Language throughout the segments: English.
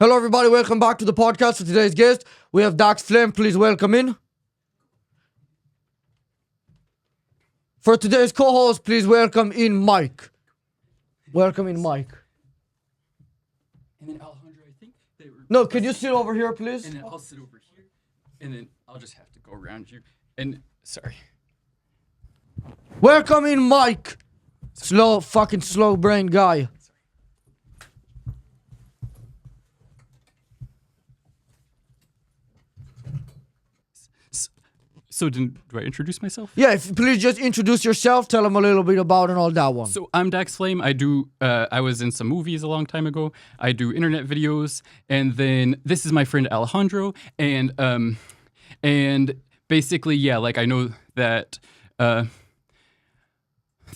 Hello, everybody. Welcome back to the podcast. For today's guest, we have Dax Flame. Please welcome in. For today's co-host, please welcome in Mike. Welcome in Mike. And then Alejandro, I think they were. No, can you sit over here, please? And then I'll sit over here, and then I'll just have to go around you. And sorry. Welcome in Mike. Slow brain guy. So do I introduce myself? Yeah, if please just introduce yourself. Tell them a little bit about and all that one. So I'm Dax Flame. I was in some movies a long time ago. I do internet videos, and then this is my friend Alejandro, and basically, yeah, like I know that.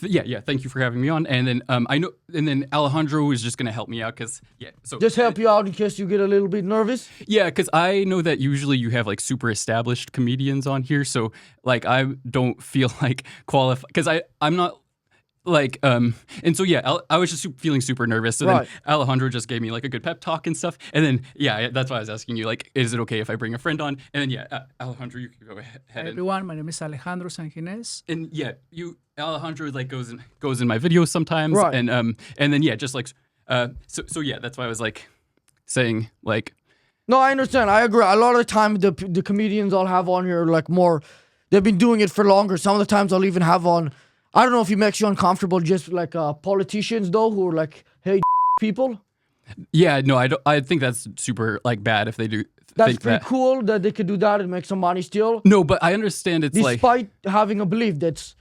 Yeah. Thank you for having me on. And then I know, and then Alejandro is just gonna help me out because So just help you out in case you get a little bit nervous. Yeah, because I know that usually you have like super established comedians on here, so like I don't feel like qualified because I'm not like and so yeah, I was just feeling super nervous. So Right. then Alejandro just gave me like a good pep talk and stuff, and then yeah, that's why I was asking you like, is it okay if I bring a friend on? And then yeah, Alejandro, you can go ahead. Hi everyone, my name is Alejandro Sanginés. And yeah, Alejandro like goes in my videos sometimes, Right. and then yeah, just like so yeah, that's why I was like saying like. No, I understand. I agree. A lot of the time, the comedians I'll have on here like more. They've been doing it for longer. Some of the times I'll even have on. I don't know if it makes you uncomfortable, just like politicians though, who are like, "Hey, people." Yeah, no, I don't. I think that's super like bad if they do. That's think pretty that. cool that they could do that and make some money still, No, but I understand it's like, despite having a belief that's.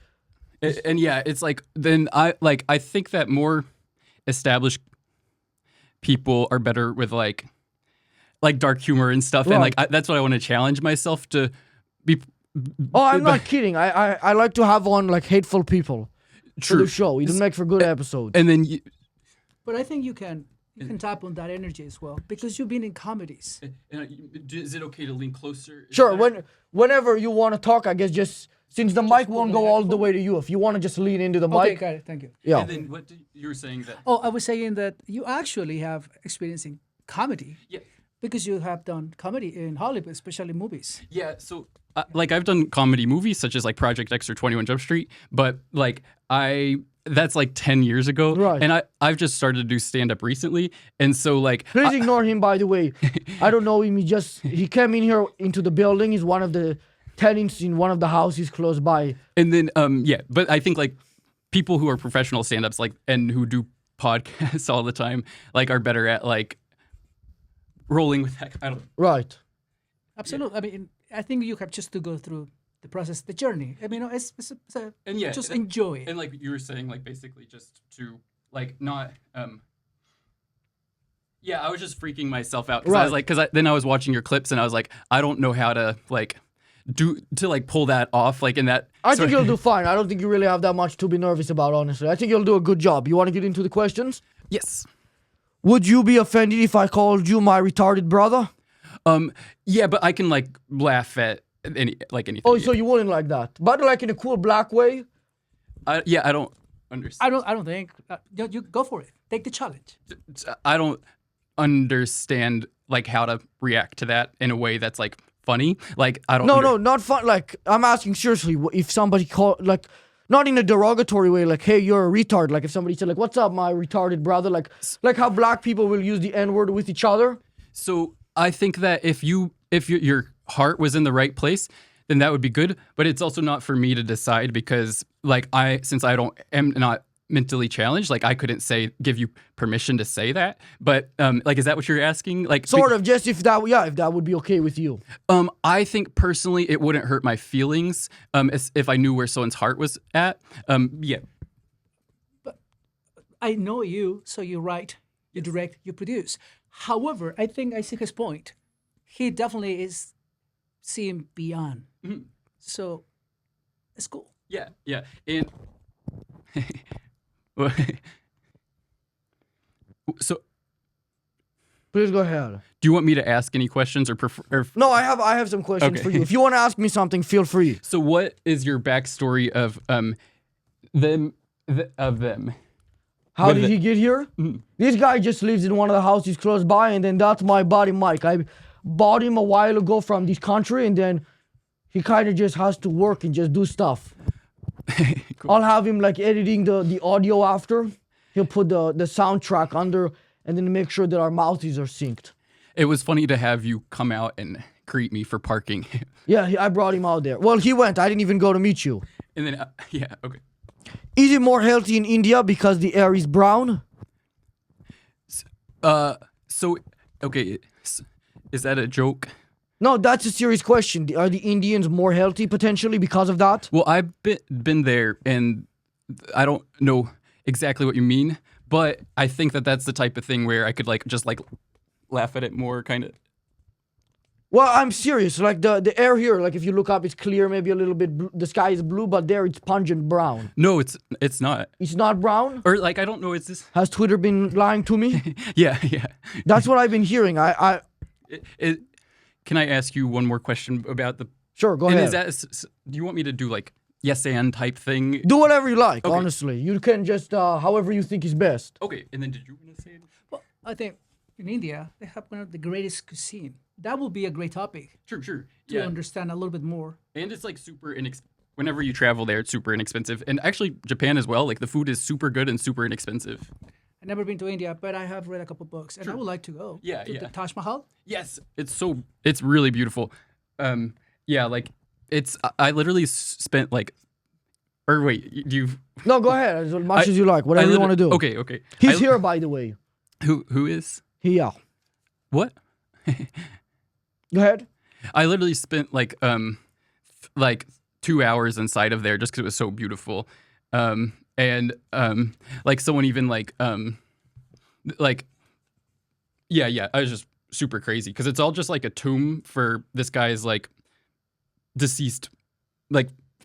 and yeah, it's like then I think that more established people are better with like dark humor and stuff, and Right. like that's what I want to challenge myself to be. Oh, I'm not kidding. I like to have on like hateful people for True. the show. It'll make for good episodes. And then But I think you can tap on that energy as well because you've been in comedies. is it okay to lean closer? Sure, whenever you want to talk, I guess just since the mic won't go all the way to you, if you want to just lean into the Okay, mic. got it. Thank you. Yeah. And then you were saying that? Oh, I was saying that you actually have experience in comedy Yeah. because you have done comedy in Hollywood, especially movies. Yeah, so like I've done comedy movies such as like Project X or 21 Jump Street, but like that's like 10 years ago, Right. and I've just started to do stand up recently, and so like Please ignore him, by the way. I don't know him. He came in here into the building. He's one of the tenants in one of the houses close by. and then yeah, but I think like people who are professional stand ups like and who do podcasts all the time like are better at like rolling with that. I don't. Right. Absolutely. I mean, I think you have just to go through the process, the journey. I mean, it's And yeah, just and- enjoy it. And like you were saying, like basically just to like not yeah, I was just freaking myself out because I was Right. like, then I was watching your clips and I was like, I don't know how to like pull that off like in that. I think you'll do fine. I don't think you really have that much to be nervous about, honestly. I think you'll do a good job. You want to get into the questions? Yes. Would you be offended if I called you my retarded brother? Yeah, but I can like laugh at anything. Oh, so you wouldn't like that. But like in a cool black way? I don't understand. I don't think you go for it. Take the challenge. I don't understand like how to react to that in a way that's like funny. Like I don't. No, not fun. Like, I'm asking seriously, if somebody called, like, not in a derogatory way, like, hey, you're a retard. Like, if somebody said, like, what's up, my retarded brother? Like how black people will use the N-word with each other. So I think that if your heart was in the right place, then that would be good. But it's also not for me to decide because like since I am not mentally challenged, like I couldn't give you permission to say that. But like, is that what you're asking? Like Sort of, just if that would be okay with you. I think personally it wouldn't hurt my feelings if I knew where someone's heart was at. Yeah. I know you, so you write, you direct, you produce. However, I think I see his point. He definitely is seeing beyond. Mhm. So it's cool. Yeah. And so Please go ahead. do you want me to ask any questions or prefer? No, I have some questions Okay. for you. If you want to ask me something, feel free. So what is your backstory of them? How When did the- he get here? This guy just lives in one of the houses close by, and then that's my buddy Mike. I bought him a while ago from this country, and then he kind of just has to work and just do stuff. Cool. I'll have him like editing the audio after. He'll put the soundtrack under, and then make sure that our mouths are synced. It was funny to have you come out and greet me for parking. Yeah, I brought him out there. Well, he went. I didn't even go to meet you. And then, yeah, okay. Is it more healthy in India because the air is brown? So, okay, is that a joke? No, that's a serious question. Are the Indians more healthy potentially because of that? Well, I've been there, and I don't know exactly what you mean, but I think that that's the type of thing where I could just laugh at it more, kind of. Well, I'm serious. Like the air here, like if you look up, it's clear, maybe a little bit. The sky is blue, but there it's pungent brown. No, it's not. It's not brown. Or I don't know. Is this? Has Twitter been lying to me? Yeah. That's what I've been hearing. Can I ask you one more question about the? Sure, go And ahead. do you want me to do yes and type thing? Do whatever you like. Okay. Honestly, you can just however you think is best. Okay, and then did you want to say it? Well, I think in India they have one of the greatest cuisine. That will be a great topic Sure. to Yeah, understand a little bit more. and it's super whenever you travel there, it's super inexpensive. And actually, Japan as well. Like the food is super good and super inexpensive. I've never been to India, but I have read a couple books, and I would like to go. Yeah, to yeah. the Taj Mahal. Yes, it's really beautiful. Yeah, I literally spent or wait, do you? No, go ahead. As much as you like. Whatever you want to do. Okay. He's here, by the way. Who is? Yeah. What? Go ahead. I literally spent 2 hours inside of there just because it was so beautiful, and someone even yeah, I was just super crazy because it's all just like a tomb for this guy's deceased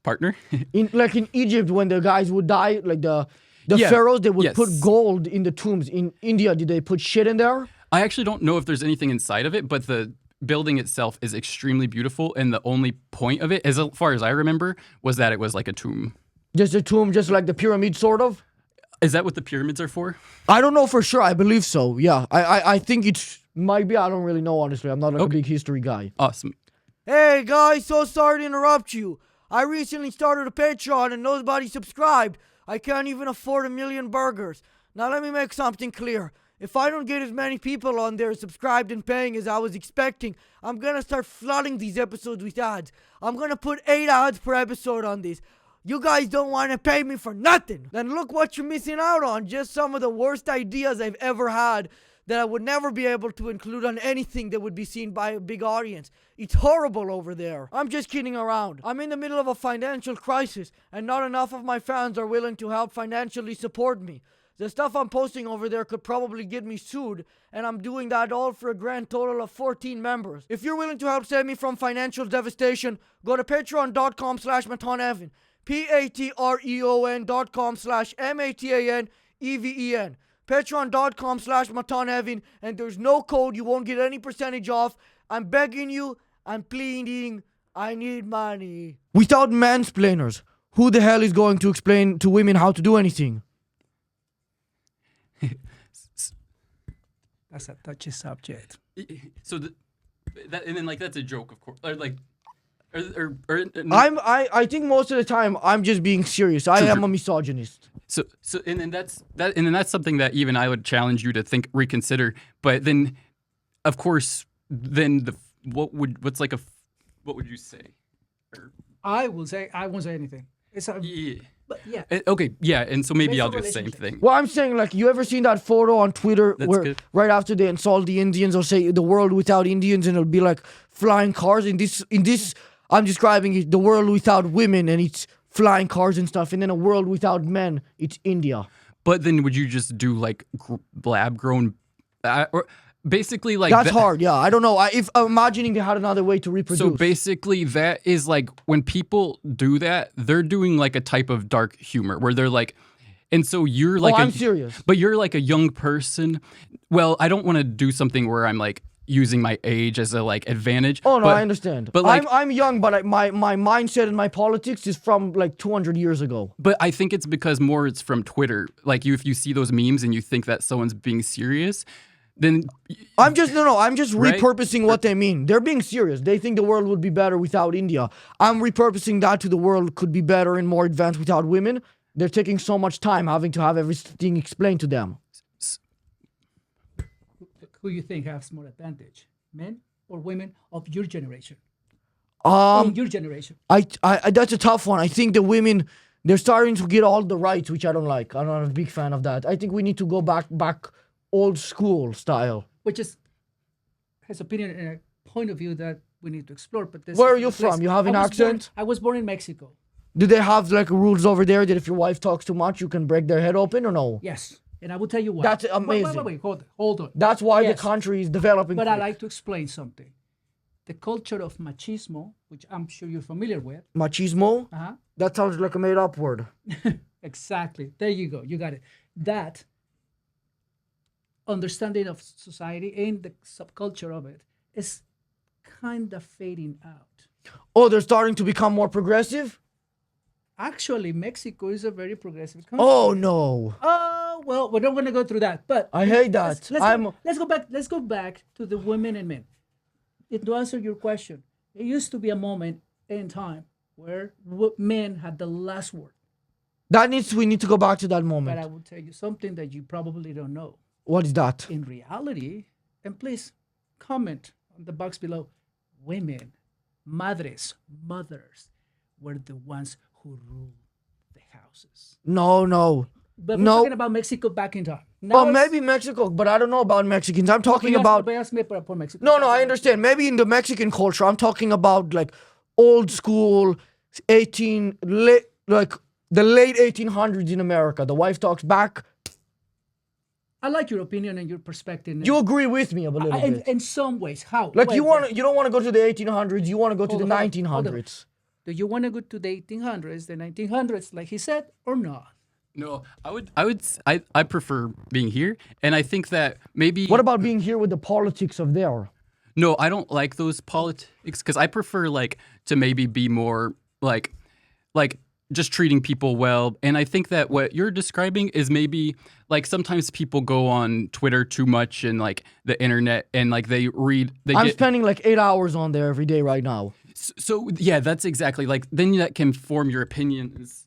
partner. In Egypt, when the guys would die, like the Yeah, pharaohs, they would yes. put gold in the tombs. In India, did they put shit in there? I actually don't know if there's anything inside of it, but the building itself is extremely beautiful, and the only point of it, as far as I remember, was that it was like a tomb. Just a tomb, just like the pyramid, sort of? Is that what the pyramids are for? I don't know for sure. I believe so. Yeah. I think it might be. I don't really know, honestly. I'm not a big history guy. Awesome. Hey, guys. So sorry to interrupt you. I recently started a Patreon and nobody subscribed. I can't even afford 1 million burgers. Now, let me make something clear. If I don't get as many people on there subscribed and paying as I was expecting, I'm gonna start flooding these episodes with ads. I'm gonna put 8 ads per episode on this. You guys don't want to pay me for nothing. Then look what you're missing out on. Just some of the worst ideas I've ever had that I would never be able to include on anything that would be seen by a big audience. It's horrible over there. I'm just kidding around. I'm in the middle of a financial crisis, and not enough of my fans are willing to help financially support me. The stuff I'm posting over there could probably get me sued, and I'm doing that all for a grand total of 14 members. If you're willing to help save me from financial devastation, go to patreon.com/MatanEvan. patreon.com/MatanEven. Patreon.com/MatanEvan, and there's no code. You won't get any percentage off. I'm begging you. I'm pleading. I need money. Without mansplainers, who the hell is going to explain to women how to do anything? That's a touchy subject. So that's a joke, of course. I think most of the time I'm just being serious. I am a misogynist. So and then that's something that even I would challenge you to reconsider. But then, of course, what would you say? I won't say anything. It's a, Yeah. but yeah. Okay, yeah, and so maybe Based I'll on do the same relationships. thing. Well, I'm saying, like, you ever seen that photo on Twitter That's where good. right after they insult the Indians, they'll say the world without Indians, and it'll be like flying cars. In this, I'm describing it, the world without women, and it's flying cars and stuff. And then a world without men, it's India. But then would you just do lab grown, or basically That's hard. Yeah, I don't know. If imagining they had another way to reproduce. So basically, that is when people do that, they're doing a type of dark humor where they're and so you're I'm serious. But you're a young person. Well, I don't want to do something where I'm using my age as a like advantage. Oh no, but, I understand. But like, I'm young, but my mindset and my politics is from like 200 years ago. but I think it's because more it's from Twitter. Like if you see those memes and you think that someone's being serious, then I'm just Right? repurposing what they mean. They're being serious. They think the world would be better without India. I'm repurposing that to the world could be better and more advanced without women. They're taking so much time having to have everything explained to them. Who you think has more advantage, men or women of your generation? Um, In your generation. I that's a tough one. I think the women they're starting to get all the rights, which I don't like. I'm not a big fan of that. I think we need to go back old school style. Which is his opinion and a point of view that we need to explore. But this Where is are you the place. from? You have an I was born- accent? I was born in Mexico. Do they have like rules over there that if your wife talks too much, you can break their head open or no? Yes, and I will tell you why. That's Wait, amazing. Wait, hold on. That's why Yes. the country is developing. But I quick. like to explain something. The culture of machismo, which I'm sure you're familiar with. Machismo? Uh-huh. That sounds like a made up word. Exactly. There you go. You got it. That understanding of society and the subculture of it is kind of fading out. Oh, they're starting to become more progressive? Actually, Mexico is a very progressive country. Oh no. Oh, well, we're not going to go through that. But I hate that. let's go back to the women and men. To answer your question, there used to be a moment in time where men had the last word. We need to go back to that But I moment. will tell you something that you probably don't know. What is that? In reality, and please comment on the box below, women, mothers, were the ones who ruled the houses. No. But we're No. talking about Mexico back in time. Well, maybe Mexico, but I don't know about Mexicans. I'm talking about. Por Mexico. No, I understand. Maybe in the Mexican culture, I'm talking about like old school, like the late 1800s in America. The wife talks back. I like your opinion and your perspective. You agree with me a little bit. In some ways. How? Like Wait, you don't want to go to the 1800s. You want to go to Hold the on, 1900s. Do you want to go to the 1800s, the 1900s, like he said, or not? no, I prefer being here, and I think that maybe. What about being here with the politics of there? No, I don't like those politics because I prefer like to maybe be more like just treating people well. And I think that what you're describing is maybe like sometimes people go on Twitter too much and like the internet and like I'm spending like 8 hours on there every day right now. So yeah, that's exactly like then that can form your opinions.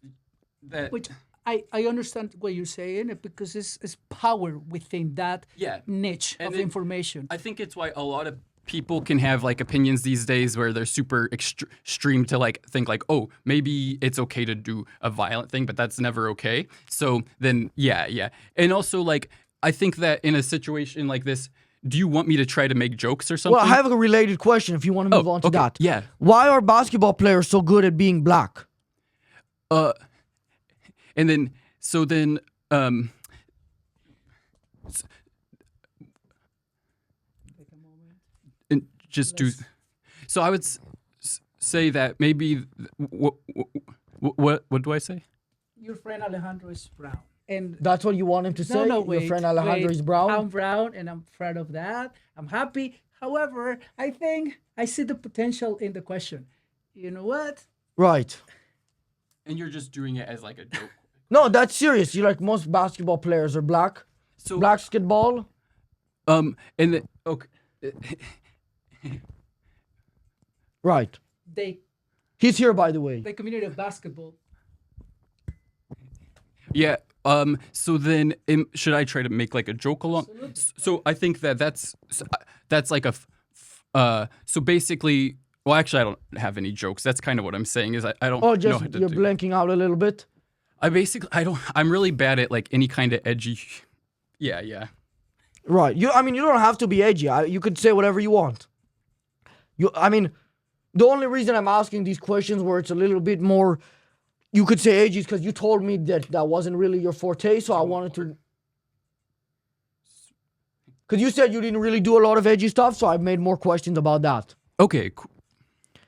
That Which I understand what you're saying because it's power within that Yeah. niche And of then- information. I think it's why a lot of people can have like opinions these days where they're super extreme to like think like, oh, maybe it's okay to do a violent thing, but that's never okay. So then, yeah. And also like, I think that in a situation like this, do you want me to try to make jokes or something? Well, I have a related question if you want to move on to okay, that. yeah. Why are basketball players so good at being black? And then, and just do. So I would say that maybe what do I say? Your friend Alejandro is brown. And That's what you want him to say? wait, Your friend Alejandro wait. is brown? I'm brown and I'm proud of that. I'm happy. However, I think I see the potential in the question. You know what? Right. And you're just doing it as like a joke. No, that's serious. You like most basketball players are black. So Basketball. and the, okay. Right. He's here, by the way. The community of basketball. Yeah. So then, should I try to make like a joke along? So I think that's like so basically, well, actually, I don't have any jokes. That's kind of what I'm saying. Is I don't. Oh, know just how to you're do. blanking out a little bit. I'm really bad at like any kind of edgy. Yeah. Right. You don't have to be edgy. You could say whatever you want. The only reason I'm asking these questions where it's a little bit more, you could say edgy, is because you told me that wasn't really your forte. So I wanted to. Because you said you didn't really do a lot of edgy stuff, so I made more questions about that. Okay. Cool.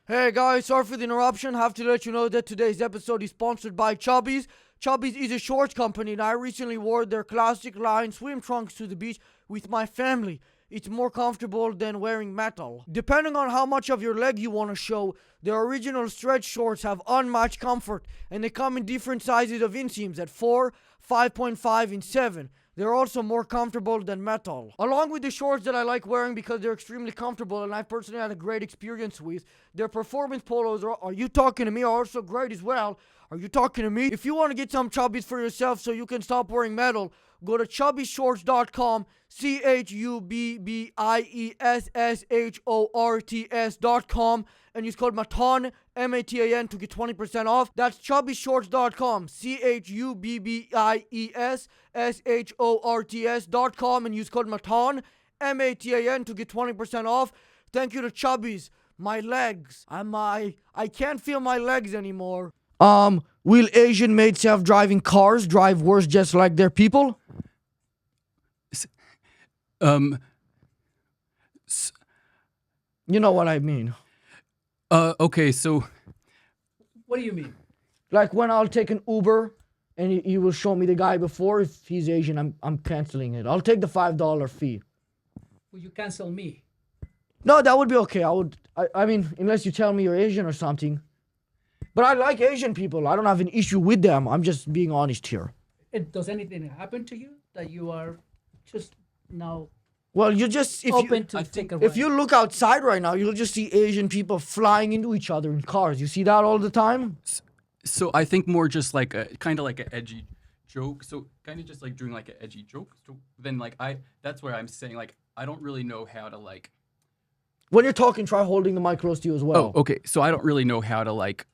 Hey guys, sorry for the interruption. Have to let you know that today's episode is sponsored by Chubbies. Chubbies is a shorts company and I recently wore their classic line swim trunks to the beach with my family. it's more comfortable than wearing metal. Depending on how much of your leg you want to show, the original stretch shorts have unmatched comfort, and they come in different sizes of inseams at 4, 5.5, and 7. They're also more comfortable than metal. Along with the shorts that I like wearing because they're extremely comfortable and I personally had a great experience with, their performance polos are you talking to me, are also great as well. Are you talking to me? If you want to get some Chubbies for yourself so you can stop wearing metal, go to chubbieshorts.com, chubbiesshorts.com, and use code Matan, Matan, to get 20% off. That's chubbieshorts.com, chubbiesshorts.com, and use code Matan, Matan, to get 20% off. Thank you to Chubbies. My legs. I can't feel my legs anymore. Will Asian-made self-driving cars drive worse just like their people? You know what I mean. Okay, so What do you mean? Like when I'll take an Uber and he will show me the guy before. If he's Asian, I'm canceling it. I'll take the $5 fee. Will you cancel me? No, that would be okay. I mean, unless you tell me you're Asian or something. But I like Asian people. I don't have an issue with them. I'm just being honest here. Does anything happen to you that you are just now Well, you just open to take a ride? if you look outside right now, you'll just see Asian people flying into each other in cars. You see that all the time? so I think more just like a kind of like an edgy joke. So kind of just like doing like an edgy joke. So then like that's where I'm saying like I don't really know how to like. When you're talking, try holding the mic close to you as well. Oh, okay. So I don't really know how to like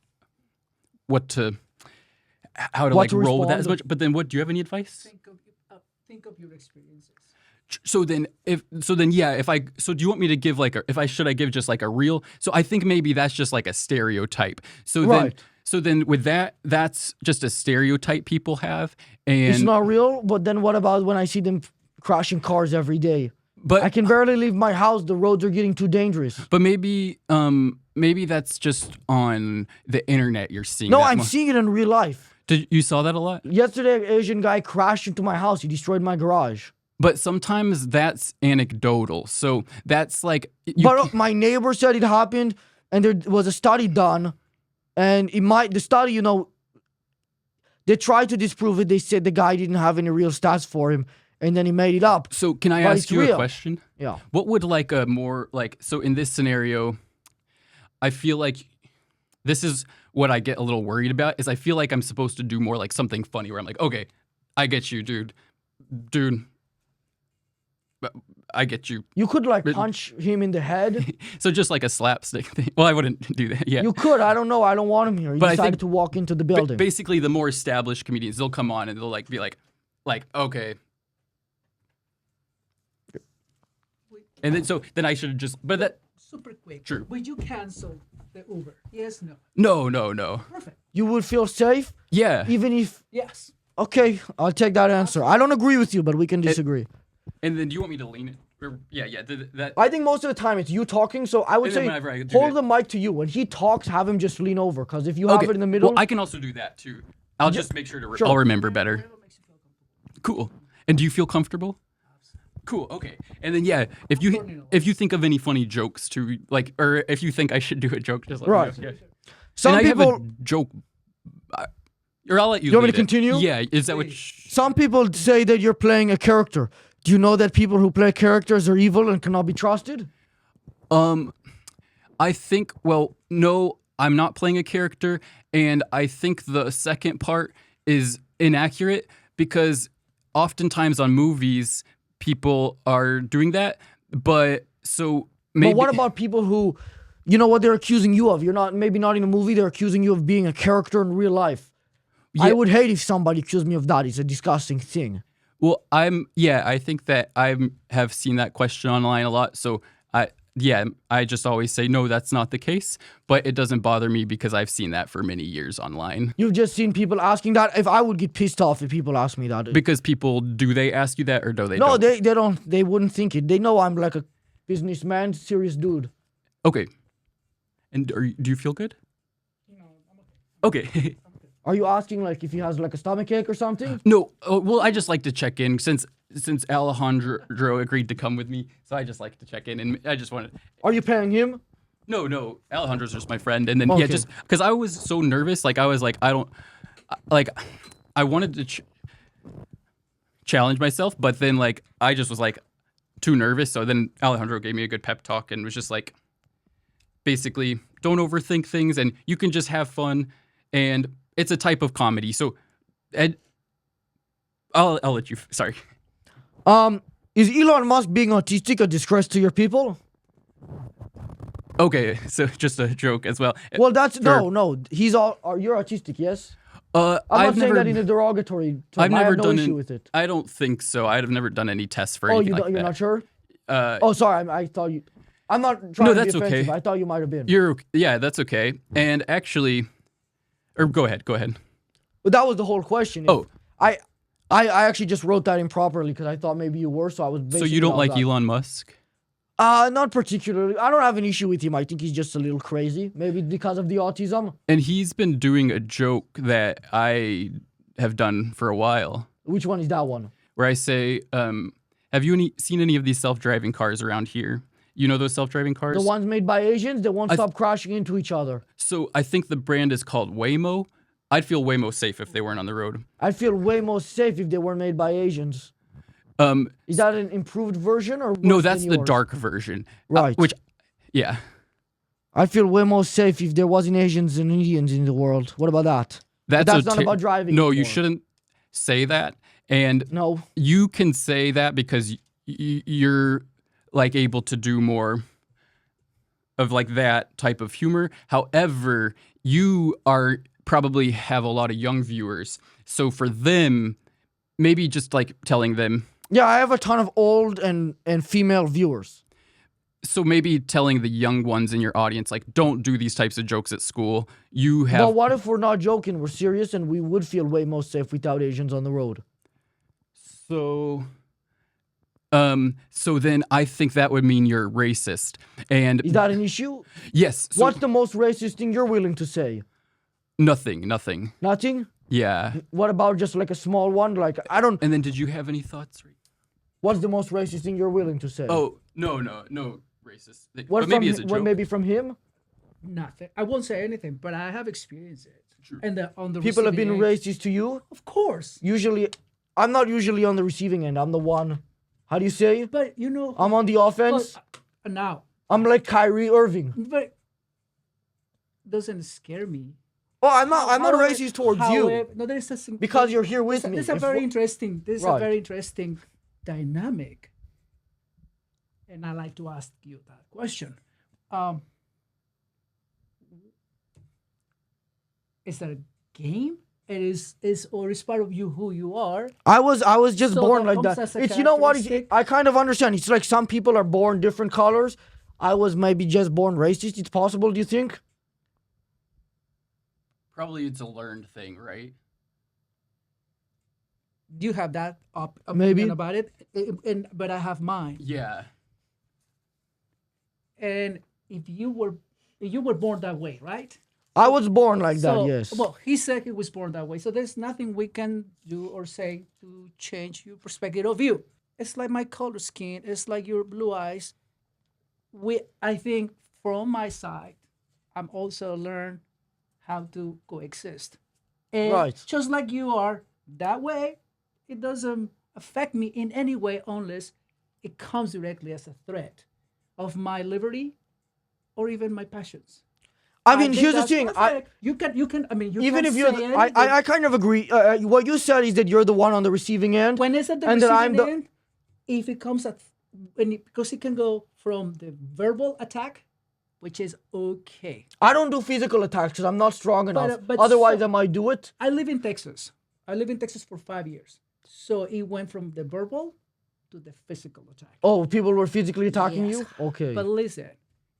how to What to roll with that respond. as much. But then, what do you have any advice? Think of your experiences. So then, do you want me to give like should I give just like a real? So I think maybe that's just like a stereotype. So Right. then with that's just a stereotype people have, and It's not real, but then what about when I see them crashing cars every day? but I can barely leave my house. The roads are getting too dangerous. but maybe that's just on the internet you're seeing. No, that I'm more. seeing it in real life. You saw that a lot. Yesterday, an Asian guy crashed into my house. He destroyed my garage. But sometimes that's anecdotal. So that's like But my neighbor said it happened, and there was a study done, and the study, they tried to disprove it. They said the guy didn't have any real stats for him, and then he made it up. So can I But ask it's you real. a question? Yeah. What would like a more like so in this scenario, I feel like this is what I get a little worried about is I feel like I'm supposed to do more like something funny where I'm like, okay, I get you, dude. I get you. You could punch him in the head. So just like a slapstick thing. Well, I wouldn't do that. Yeah. You could. I don't know. I don't want him here. He But I decided think to walk into the building. Basically, the more established comedians, they'll come on and they'll like be like, okay. And then I should just, but that, Super quick. True. Would you cancel the Uber? Yes, no. no. Perfect. You would feel safe, Yeah. even if. Yes. Okay, I'll take that answer. I don't agree with you, but we can disagree. And then do you want me to lean it? Or, yeah. That. I think most of the time it's you talking, so I would And then say whenever I do hold it- the mic to you. When he talks, have him just lean over, because if you have it in the middle. Well, I can also do that too. I'll just make sure to. Sure. I'll remember better. Cool. And do you feel comfortable? Cool. Okay. And then if you think of any funny jokes to like, or if you think I should do a joke, just let Right. me know. Yeah. Some and I people. have a joke. Or I'll let you. You want me lead to continue? It. Yeah. Is that what? Some people say that you're playing a character. Do you know that people who play characters are evil and cannot be trusted? I think. Well, no, I'm not playing a character, and I think the second part is inaccurate because oftentimes on movies people are doing that, but so maybe. But what about people who, you know what they're accusing you of? You're not, maybe not in a movie, they're accusing you of being a character in real life. I would hate if somebody accused me of that. It's a disgusting thing. Well, I think that I have seen that question online a lot. So I just always say, no, that's not the case. But it doesn't bother me because I've seen that for many years online. You've just seen people asking that. If I would get pissed off if people ask me that. Because do they ask you that or do they No, don't? they don't. They wouldn't think it. They know I'm like a businessman, serious dude. Okay. And do you feel good? No, I'm okay. Okay. Are you asking like if he has like a stomachache or something? No, well, I just like to check in since since Alejandro agreed to come with me, so I just like to check in, and I just wanted. Are you paying him? No, Alejandro's just my friend, and then Okay. just because I was so nervous, like I was like, I don't, like, I wanted to challenge myself, but then like I just was like too nervous. So then Alejandro gave me a good pep talk and was just like, basically, don't overthink things, and you can just have fun, and it's a type of comedy. So, Ed, I'll let you. Sorry. Is Elon Musk being autistic a disgrace to your people? Okay, so just a joke as well. Well, that's no. He's you're autistic, yes. I'm not saying that in a derogatory term. I've never I have no done issue with it. I don't think so. I've never done any tests for Oh, anything like you're that. not sure? Oh, Sorry. I thought you. I'm not trying No, to be that's offensive. okay. I thought you might have been. Yeah, that's okay. And actually, or go ahead. But that was the whole question. Oh. I actually just wrote that improperly because I thought maybe you were. So I was. So you don't like Elon Musk? Not particularly. I don't have an issue with him. I think he's just a little crazy. Maybe because of the autism. And he's been doing a joke that I have done for a while, Which one is that one? where I say, have you seen any of these self-driving cars around here? You know those self-driving cars? The ones made by Asians that won't stop crashing into each other. So I think the brand is called Waymo. I'd feel way more safe if they weren't on the road. I'd feel way more safe if they weren't made by Asians. Is that an improved version or No, worse that's than the yours? dark version. Right. Yeah. I feel way more safe if there wasn't Asians and Indians in the world. What about that? That's not about driving. No, you anymore. shouldn't say that. And No. you can say that because you're like able to do more of like that type of humor. However, you are probably have a lot of young viewers. So for them, maybe just like telling them. Yeah, I have a ton of old and female viewers. So maybe telling the young ones in your audience, like, don't do these types of jokes at school. You have. But what if we're not joking? We're serious and we would feel way more safe without Asians on the road. So then I think that would mean you're racist. And Is that an issue? yes. So What's the most racist thing you're willing to say? Nothing. Nothing? Yeah. What about just like a small one? Like, I don't... And then did you have any thoughts? What's the most racist thing you're willing to say? Oh, no racist. What But maybe it's a joke. maybe from him? Nothing. I won't say anything, but I have experienced it. True. And on the People have been receiving end- racist to you? Of course. Usually, I'm not usually on the receiving end. I'm the one... How do you say? But you know, I'm on the offense. now, I'm like Kyrie Irving. but doesn't scare me. Oh, I'm not However- racist towards you however- No, there's a because you're here with me. This is a If- very interesting. This is Right. a very interesting dynamic, and I like to ask you that question. Is that a game? It is or is part of you who you are? I was just So born that like comes that. as a It's you know what? characteristic? I kind of understand. It's like some people are born different colors. I was maybe just born racist. It's possible. Do you think? Probably it's a learned thing, right? Do you have that opinion Maybe. about it? But I have mine. Yeah. And if you were born that way, right? I was born like that. So, Yes. Well, he said he was born that way. So there's nothing we can do or say to change your perspective of you. It's like my color skin. It's like your blue eyes. I think from my side, I'm also learn how to coexist. And Right. just like you are that way, it doesn't affect me in any way unless it comes directly as a threat of my liberty or even my passions. I mean, think here's the that's thing. perfect. You can. I mean, you Even can if you're, say I kind of agree. What you said is that you're the one on the receiving end. when it's at the and that I'm receiving the- end, if it comes at because it can go from the verbal attack, which is okay. I don't do physical attacks because I'm not strong enough. but Otherwise, so- I might do it. I live in Texas. I live in Texas for 5 years, so it went from the verbal to the physical attack. Oh, people were physically attacking Yes. you. Okay. But listen,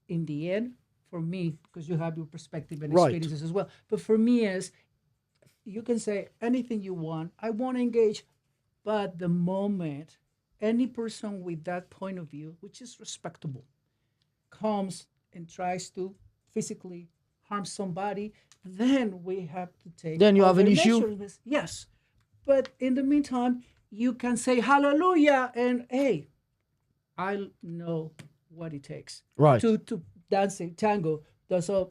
in the end, for me, because you have your perspective and Right. experiences as well. But for me, is you can say anything you want. I want to engage, but the moment any person with that point of view, which is respectable, comes and tries to physically harm somebody, then we have to take. Then you have an other issue? measures. Yes, but in the meantime, you can say hallelujah and hey, I know what it takes Right. to dance a tango. So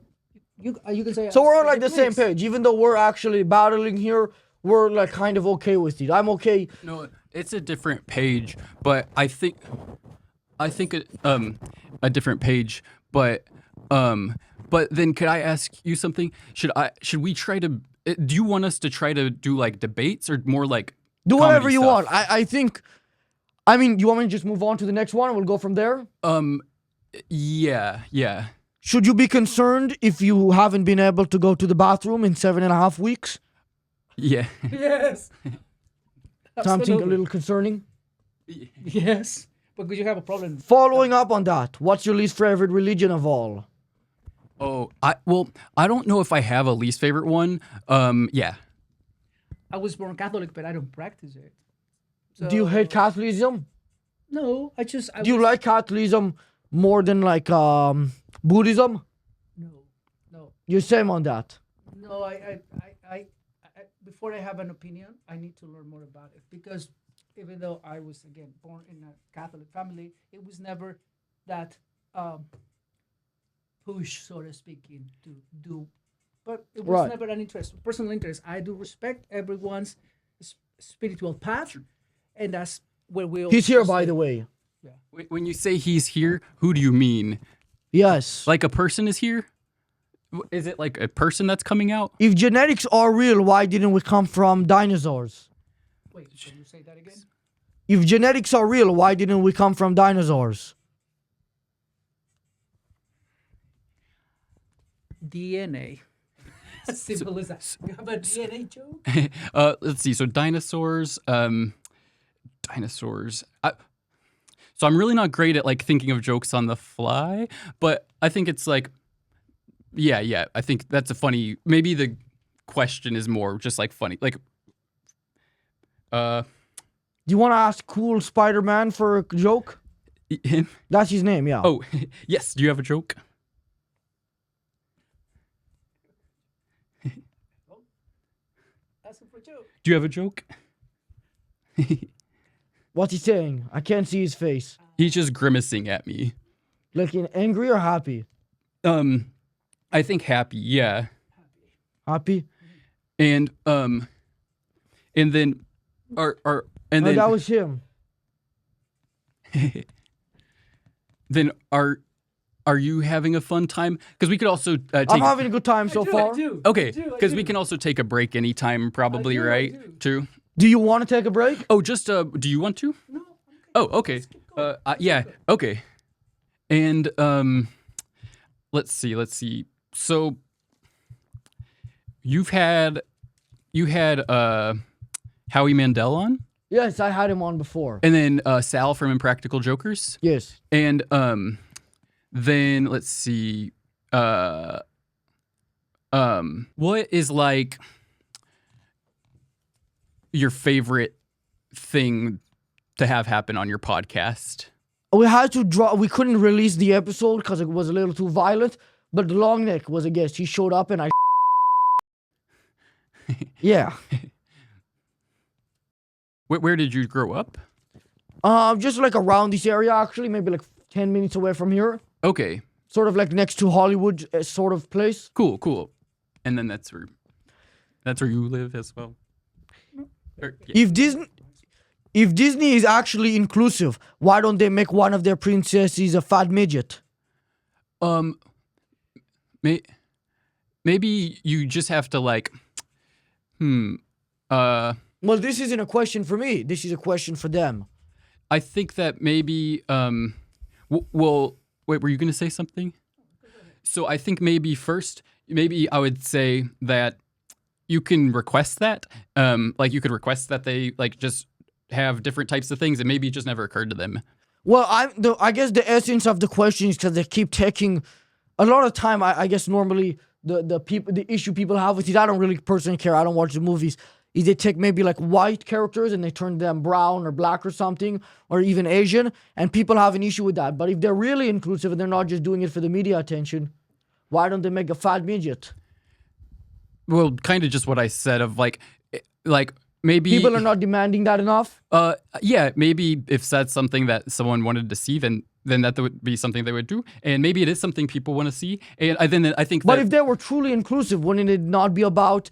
you can say So we're on like the same please. page, even though we're actually battling here. We're like kind of okay with it. I'm okay. No, it's a different page, but I think a different page, but then could I ask you something? Should we try to do you want us to try to do like debates or more like Do whatever comedy you stuff? want. I think. I mean, you want me to just move on to the next one and we'll go from there? Yeah. Should you be concerned if you haven't been able to go to the bathroom in 7.5 weeks? Yeah. Yes. Something a Absolutely. little concerning. Yes. But could you have a problem? Following up on that, what's your least favorite religion of all? Oh, I don't know if I have a least favorite one. Yeah. I was born Catholic, but I don't practice it. So, Do you hate Catholicism? No, I Do you like Catholicism more than like Buddhism? No. You're same on that. No, I before I have an opinion, I need to learn more about it because even though I was again born in a Catholic family, it was never that push, so to speak, to do. But it was Right. never an interest, personal interest. I do respect everyone's spiritual path, and that's where we. He's here, by the way. When you say he's here, who do you mean? Yes. Like a person is here? Is it like a person that's coming out? If genetics are real, why didn't we come from dinosaurs? Wait, can you say that again? If genetics are real, why didn't we come from dinosaurs? DNA. As simple as that. You have a DNA joke? Let's see. So dinosaurs. So I'm really not great at like thinking of jokes on the fly, but I think it's like, yeah. I think that's a funny. Maybe the question is more just like funny. Like, Do you want to ask Cool Spider-Man for a joke? him. That's his name, yeah. Oh, yes. Do you have a joke? That's a joke. Do you have a joke? What's he saying? I can't see his face. He's just grimacing at me. Looking angry or happy? I think happy. Yeah. Happy? And then and No, then that was him. then are you having a fun time? Because we could also take. I'm having a good time so far. Okay, because we can also take a break anytime, probably, I right? do. Too. Do you want to take a break? Oh, just do you want to? No. Oh, okay. Yeah. Okay. And let's see. So you had Howie Mandel on, Yes, I had him on before. and then Sal from Impractical Jokers, Yes. and then let's see. What is like your favorite thing to have happen on your podcast? We had to draw. We couldn't release the episode because it was a little too violent. But the long neck was a guest. He showed up and I. Yeah. Where did you grow up? Just like around this area, actually, maybe like 10 minutes away from here. Okay, Sort of like next to Hollywood, sort of place. cool. And then that's where you live as well. Yeah. If Disney is actually inclusive, why don't they make one of their princesses a fat midget? Maybe you just have to like, Well, this isn't a question for me. This is a question for them. I think that maybe, well, wait, were you going to say something? So I think maybe I would say that you can request that. Like you could request that they like just have different types of things, and maybe it just never occurred to them. Well, I guess the essence of the question is because they keep taking a lot of time. I guess normally the issue people have with it, I don't really personally care. I don't watch the movies. Is they take maybe like white characters and they turn them brown or black or something, or even Asian, and people have an issue with that. But if they're really inclusive and they're not just doing it for the media attention, why don't they make a fat midget? Well, kind of just what I said of like maybe People are not demanding that enough. yeah, maybe if that's something that someone wanted to see, then that would be something they would do, and maybe it is something people want to see, and then I think. But that, if they were truly inclusive, wouldn't it not be about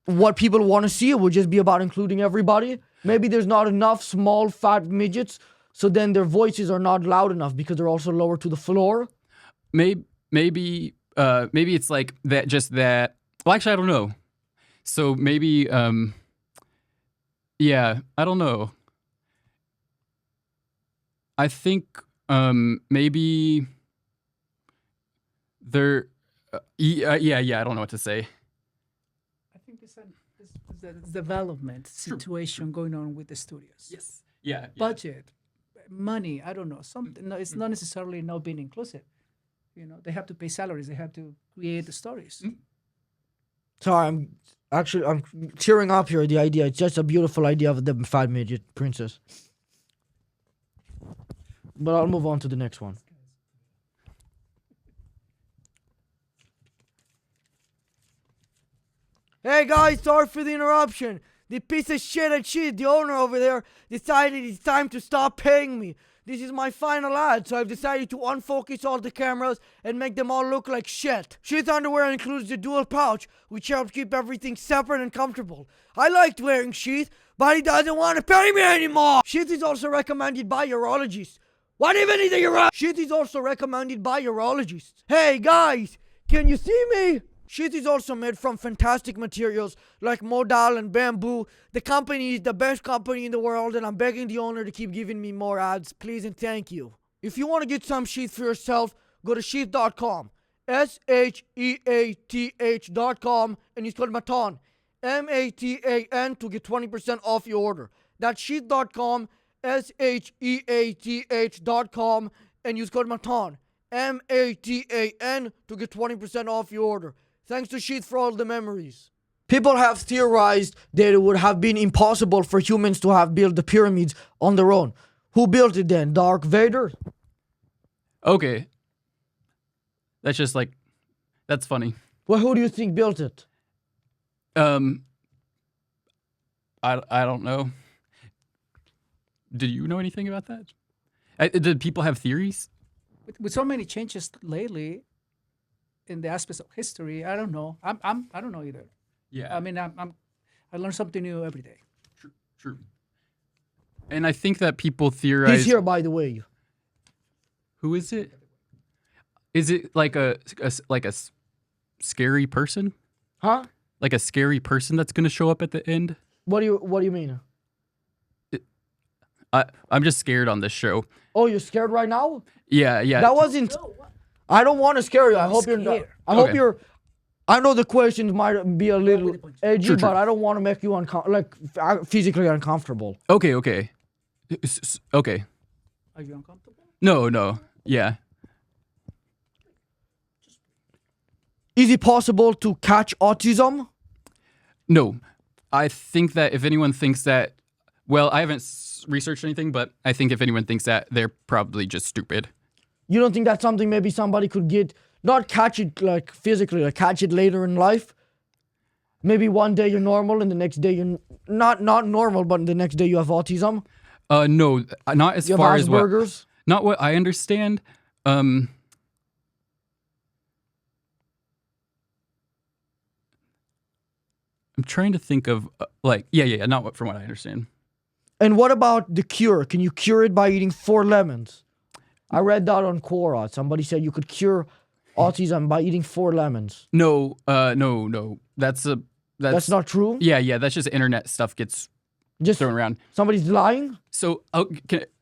what people want to see? It would just be about including everybody. Maybe there's not enough small fat midgets, so then their voices are not loud enough because they're also lower to the floor. maybe it's like that. Just that. Well, actually, I don't know. So maybe yeah, I don't know. I think maybe they're yeah, I don't know what to say. I think it's a development situation going on with the studios. Yes. Yeah. Budget, money, I don't know. Something. No, it's not necessarily not being inclusive. They have to pay salaries. They have to create the stories. Sorry, I'm tearing up here. The idea, it's just a beautiful idea of the fat midget princess. But I'll move on to the next one. Hey guys, sorry for the interruption. The piece of shit at Sheath, the owner over there, decided it's time to stop paying me. This is my final ad, so I've decided to unfocus all the cameras and make them all look like shit. Sheath underwear includes the dual pouch, which helps keep everything separate and comfortable. I liked wearing Sheath, but he doesn't want to pay me anymore. Sheath is also recommended by urologists. What even is a urologist? Sheath is also recommended by urologists. Hey guys, can you see me? Sheath is also made from fantastic materials like modal and bamboo. The company is the best company in the world, and I'm begging the owner to keep giving me more ads, please and thank you. If you want to get some Sheath for yourself, go to sheath.com, SHEATH.com, and use code Matan, MATAN, to get 20% off your order. That's sheath.com, SHEATH.com, and use code Matan, MATAN, to get 20% off your order. Thanks to Sheath for all the memories. People have theorized that it would have been impossible for humans to have built the pyramids on their own. Who built it then? Dark Vader? Okay. That's just like, that's funny. Well, who do you think built it? I don't know. Do you know anything about that? Did people have theories? With so many changes lately in the aspects of history, I don't know. I don't know either. Yeah. I mean, I learn something new every day. True. And I think that people theorize. He's here, by the way. Who is it? Is it like a scary person? Huh? Like a scary person that's going to show up at the end? What do you mean? I'm just scared on this show. Oh, you're scared right now? Yeah. That wasn't. I don't want to scare you. I hope you're not. I know the questions might be a little edgy, True. but I don't want to make you physically uncomfortable. Okay. Okay. Are you uncomfortable? No. Yeah. Is it possible to catch autism? No. I think that if anyone thinks that, well, I haven't researched anything, but I think if anyone thinks that, they're probably just stupid. You don't think that's something maybe somebody could get, not catch it like physically, like catch it later in life? Maybe one day you're normal and the next day you're not normal, but the next day you have autism? No, not as You far have as what, Asperger's? not what I understand. I'm trying to think of not what from what I understand. And what about the cure? Can you cure it by eating 4 lemons? I read that on Quora. Somebody said you could cure autism by eating 4 lemons. No. That's not true? Yeah. That's just internet stuff gets Just thrown around. Somebody's lying? So,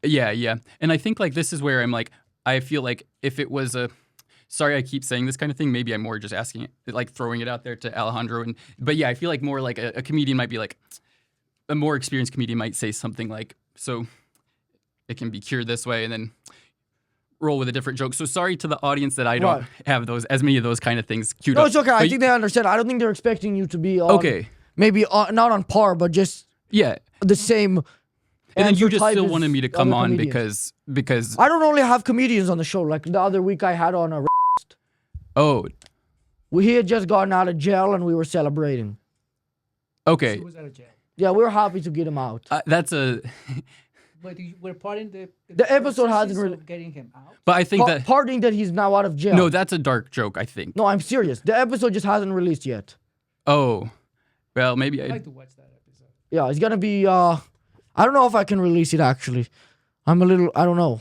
yeah. And I think like this is where I'm like, I feel like if it was sorry, I keep saying this kind of thing. Maybe I'm more just asking it, like throwing it out there to Alejandro. But yeah, I feel like more like a comedian might be like, a more experienced comedian might say something like, so it can be cured this way, and then roll with a different joke. So sorry to the audience that I don't have as many of those kind of things queued up. No, it's okay. I think they understand. I don't think they're expecting you to be on, okay. Maybe not on par, but just the same. And then you just type still as wanted me to come other on comedians. because I don't only have comedians on the show. Like the other week I had on a oh, he had just gotten out of jail and we were celebrating. okay. He was out of jail. Yeah, we're happy to get him out. That's a. But we're parting The episode hasn't processes really- of getting him out. But I think that Parting that he's now out of jail. no, that's a dark joke. I think. No, I'm serious. The episode just hasn't released yet. Oh, well, maybe I'd I. like to watch that episode. Yeah, it's gonna be. I don't know if I can release it actually. I don't know.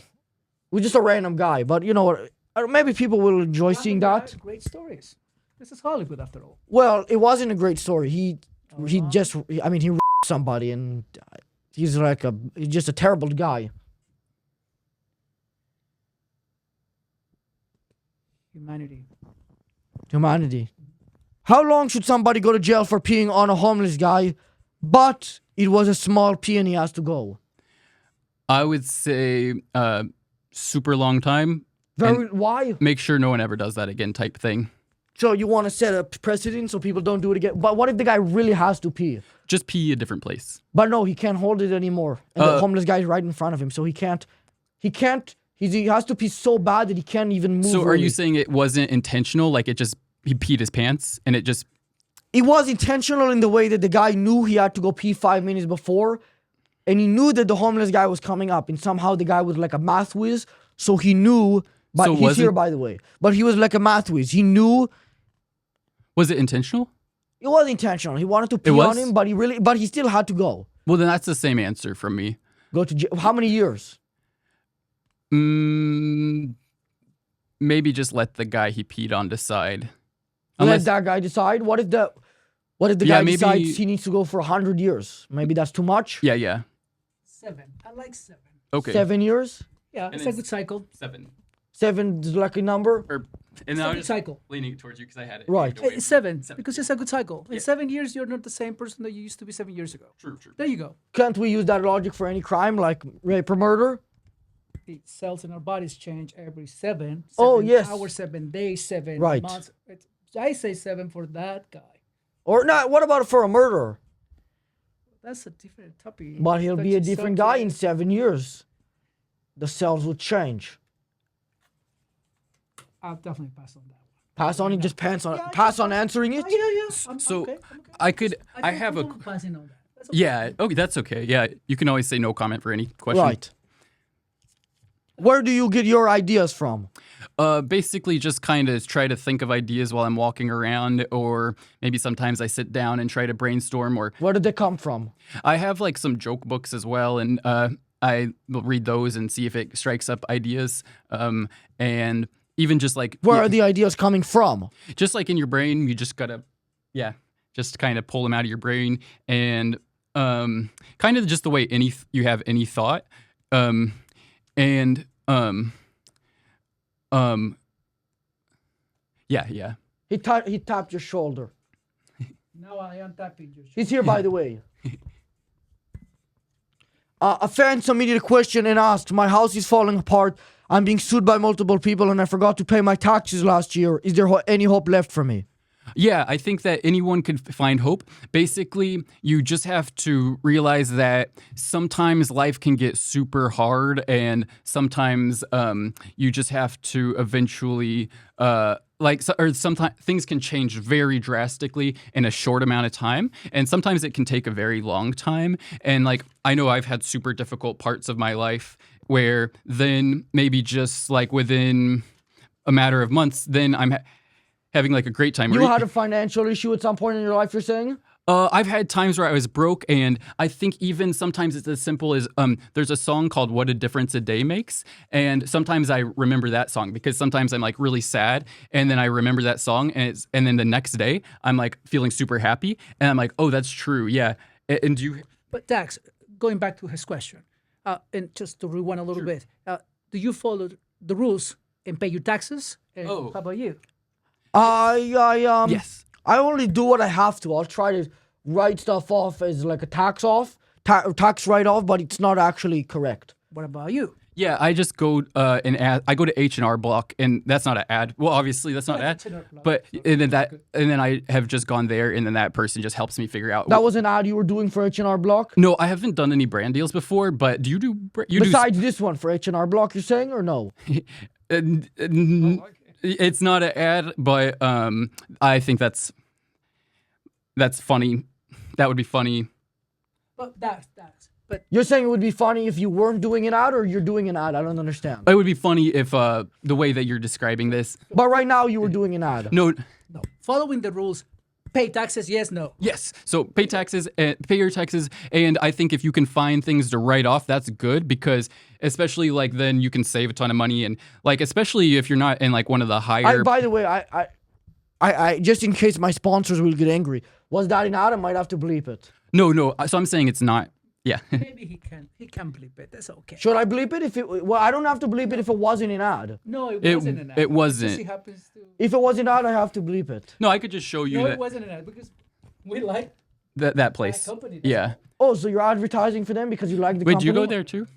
We're just a random guy, but you know what? Maybe people will enjoy seeing that. Great stories. This is Hollywood, after all. Well, it wasn't a great story. He just. I mean, he somebody and. He's just a terrible guy. Humanity. How long should somebody go to jail for peeing on a homeless guy, but it was a small pee and he has to go? I would say super long time. Why? Make sure no one ever does that again, type thing. So you want to set a precedent so people don't do it again? But what if the guy really has to pee? Just pee a different place. But no, he can't hold it anymore. And the homeless guy's right in front of him, so he can't. He has to pee so bad that he can't even move. So are really. you saying it wasn't intentional? Like he peed his pants and it just. It was intentional in the way that the guy knew he had to go pee 5 minutes before, and he knew that the homeless guy was coming up, and somehow the guy was like a math whiz, so he knew. But So he's here, by the way. But he was like a math whiz. He knew. Was it intentional? It was intentional. He wanted to pee on him, but he still had to go. Well, then that's the same answer from me. Go to jail. How many years? Maybe just let the guy he peed on decide. Let that guy decide. What if the guy decides he needs to go for 100 years? Maybe that's too much. Yeah. 7. I like 7. Okay. 7 years. Yeah, it's a good cycle. 7. 7 is like a number. And It's now a I'm good just cycle. leaning towards you because I had it. Right. You go away It's from 7 because it's a good cycle. In 7 years, you're not the same person that you used to be 7 years ago. True. There you go. Can't we use that logic for any crime like rape or murder? The cells in our bodies change every 7 Oh, yes. hours, 7 days, 7 Right. months. I say 7 for that guy. Or not? What about for a murderer? That's a different topic. But he'll be a Touchy different guy in subject. 7 years. The cells would change. I'll definitely pass on that one. Pass on it, just pass on answering it. Yeah. So okay. I have a. Passing on that. That's okay. Yeah. Okay, that's okay. Yeah, you can always say no comment for any question. Right. Where do you get your ideas from? Basically, just kind of try to think of ideas while I'm walking around, or maybe sometimes I sit down and try to brainstorm. Or Where did they come from? I have like some joke books as well, and I will read those and see if it strikes up ideas. And even just like Where are the ideas coming from? just like in your brain, you just gotta, just kind of pull them out of your brain, and kind of just the way you have any thought, yeah. He tapped your shoulder. Now I am tapping your shoulder. He's here, by the way. A fan submitted a question and asked, "My house is falling apart. I'm being sued by multiple people and I forgot to pay my taxes last year. Is there any hope left for me?" Yeah, I think that anyone could find hope. Basically, you just have to realize that sometimes life can get super hard, and sometimes you just have to eventually, sometimes things can change very drastically in a short amount of time, and sometimes it can take a very long time. And like, I know I've had super difficult parts of my life where then maybe just like within a matter of months, then I'm having like a great time. You had a financial issue at some point in your life, you're saying? I've had times where I was broke, and I think even sometimes it's as simple as there's a song called "What a Difference a Day Makes," and sometimes I remember that song because sometimes I'm like really sad, and then I remember that song, and then the next day I'm like feeling super happy, and I'm like, oh, that's true, yeah. And do you? But Dax, going back to his question, and just to rewind a little bit, do you follow the rules and pay your taxes? And Oh. How about you? Yes. I only do what I have to. I'll try to write stuff off as like a tax write-off, but it's not actually correct. What about you? Yeah, I just go I go to H&R Block, and that's not an ad. Well, obviously that's not an ad, H&R Block, but so and then I have just gone there, and then that person just helps me figure out. That was an ad you were doing for H&R Block? No, I haven't done any brand deals before, but do you do? Besides this one for H&R Block, you're saying, or no? It's not an ad, but I think that's funny. That would be funny. But that's. But You're saying it would be funny if you weren't doing an ad, or you're doing an ad? I don't understand. It would be funny if the way that you're describing this. But right now you were doing an ad. No. no, following the rules, pay taxes. Yes, no. Yes. So pay taxes, pay your taxes, and I think if you can find things to write off, that's good because especially like then you can save a ton of money and like especially if you're not in like one of the higher. By the way, I just in case my sponsors will get angry, was that an ad? I might have to bleep it. No. So I'm saying it's not. Yeah. Maybe he can bleep it. That's okay. Should I bleep it if it? Well, I don't have to bleep it if it wasn't an ad. No, it wasn't an ad. It wasn't. Just happens to. If it was an ad, I have to bleep it. No, I could just show you No, that it wasn't an ad because we like that place. company. Yeah. Oh, so you're advertising for them because you like the Wait, company? do you go there too?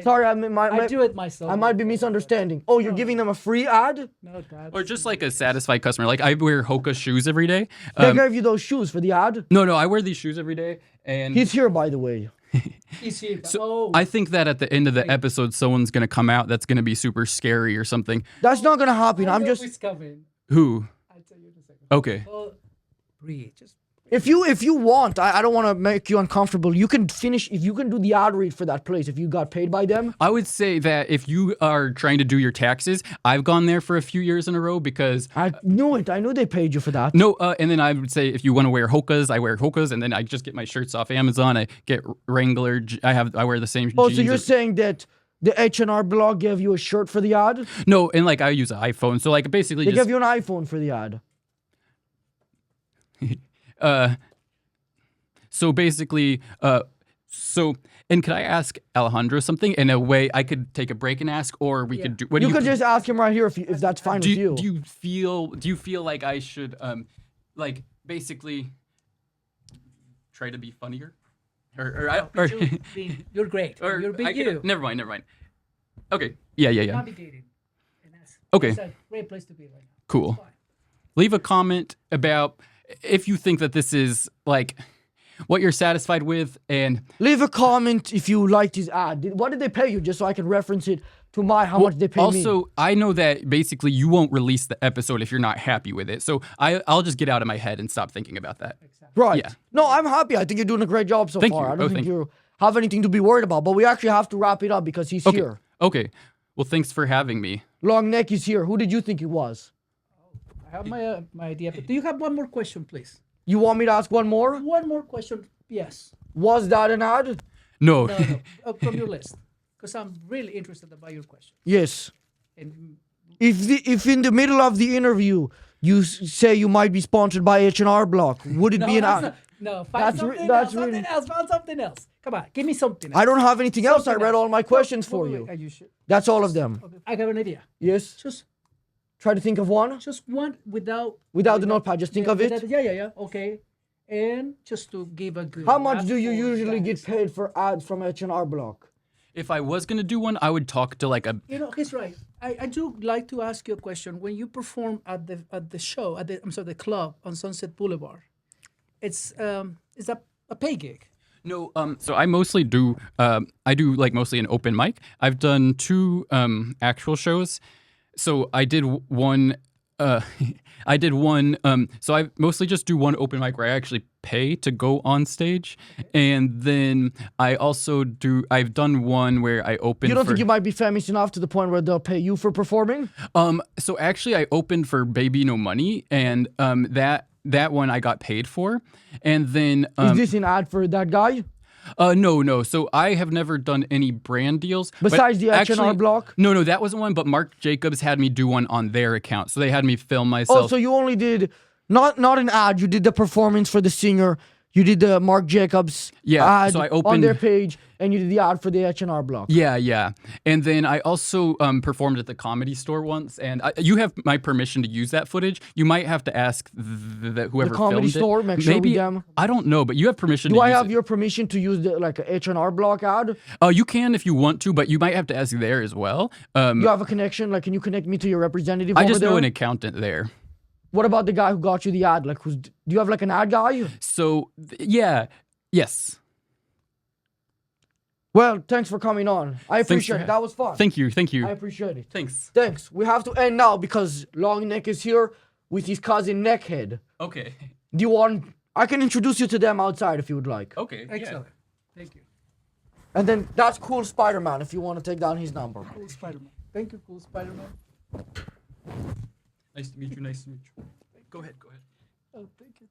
Sorry, I do it myself. I might be misunderstanding. Oh, you're giving them a free ad? No, Dad. Or just like a satisfied customer. Like I wear Hoka shoes every day. They gave you those shoes for the ad? No, I wear these shoes every day, and He's here, by the way. He's here. so I think that at the end of the episode, someone's gonna come out that's gonna be super scary or something. That's not gonna happen. I'm just. Who's coming. Who? I'll tell you in a second. Okay. Oh, breathe. Just If you want, I don't want to make you uncomfortable. You can finish if you can do the ad read for that place if you got paid by them. I would say that if you are trying to do your taxes, I've gone there for a few years in a row because I knew it. I knew they paid you for that. no, and then I would say if you want to wear Hokas, I wear Hokas, and then I just get my shirts off Amazon. I get Wrangler. I wear the same. Oh, jeans so you're as- saying that the H&R blog gave you a shirt for the ad? No, and like I use an iPhone, so like basically They just gave you an iPhone for the ad. So basically, and could I ask Alejandro something in a way I could take a break and ask, or we could do? What do You could just ask him right here if that's fine with you. Do you feel like I should like basically try to be funnier, or you're great. or You're big I you. could, never mind. Okay, yeah. Navigating. And Okay. That's a great place to be right now. Cool. It's fine. Leave a comment about if you think that this is like what you're satisfied with, and Leave a comment if you liked his ad. What did they pay you? Just so I can reference it to how much they pay me. also I know that basically you won't release the episode if you're not happy with it. So I'll just get out of my head and stop thinking about that. Right. Yeah. No, I'm happy. I think you're doing a great job so Thank far. you. I don't Oh, think thank you have anything to be worried about. But we actually have to wrap it up because he's Okay. here. Okay. Well, thanks for having me. Long neck is here. Who did you think it was? I have my idea. But do you have one more question, please? You want me to ask one more? One more question. Yes. Was that an ad? No. No, from your list. Because I'm really interested about your question. Yes. And If in the middle of the interview you say you might be sponsored by H&R Block, would it be an ad? No, That's find re- something that's else. Something really- else. Find something else. Come on, give me something else. I don't have anything else. I Something read else. all my questions for Wait, you. are you sure? That's all of them. Okay, I got an idea. Yes. Just Try to think of one. one without Without the notepad, just think of it. Yeah. Okay. And just to give a good. How much do you for usually guys. get paid for ads from H&R Block? If I was gonna do one, I would talk to like a. You know, he's right. I do like to ask you a question. When you perform at the show the club on Sunset Boulevard, it's a pay gig. No, so I mostly do. I do like mostly an open mic. I've done 2 actual shows. So I did one. I did one. So I mostly just do one open mic where I actually pay to go on stage, and then I also do. I've done one where I open. You don't for, think you might be famous enough to the point where they'll pay you for performing? So actually, I opened for Baby No Money, and that one I got paid for, and then Is this an ad for that guy? no. So I have never done any brand deals but Besides the H&R actually- Block? No, that wasn't one. But Marc Jacobs had me do one on their account, so they had me film myself. Oh, so you only did not an ad. You did the performance for the singer. You did the Marc Jacobs Yeah, ad so I on opened- their page, and you did the ad for the H&R Block. Yeah. And then I also performed at the Comedy Store once, and you have my permission to use that footage. You might have to ask whoever Comedy filmed Store, it. make sure we Maybe them. I don't know, but you have permission. Do to I use have it. your permission to use the like a H&R Block ad? You can if you want to, but you might have to ask there as well. You have a connection? Like, can you connect me to your representative I over just there? know an accountant there. What about the guy who got you the ad? Like, do you have like an ad guy? So yes. Well, thanks for coming on. I appreciate it. That was fun. Thank you. I appreciate it. Thanks. Thanks. We have to end now because Long Neck is here with his cousin Neckhead. Okay. Do you want? I can introduce you to them outside if you would like. Okay. Excellent. Thank you. And then that's Cool Spider-Man if you want to take down his number. Cool Spider-Man. Thank you, Cool Spider-Man. Nice to meet you. Nice to meet you. Go ahead. Oh, thank you.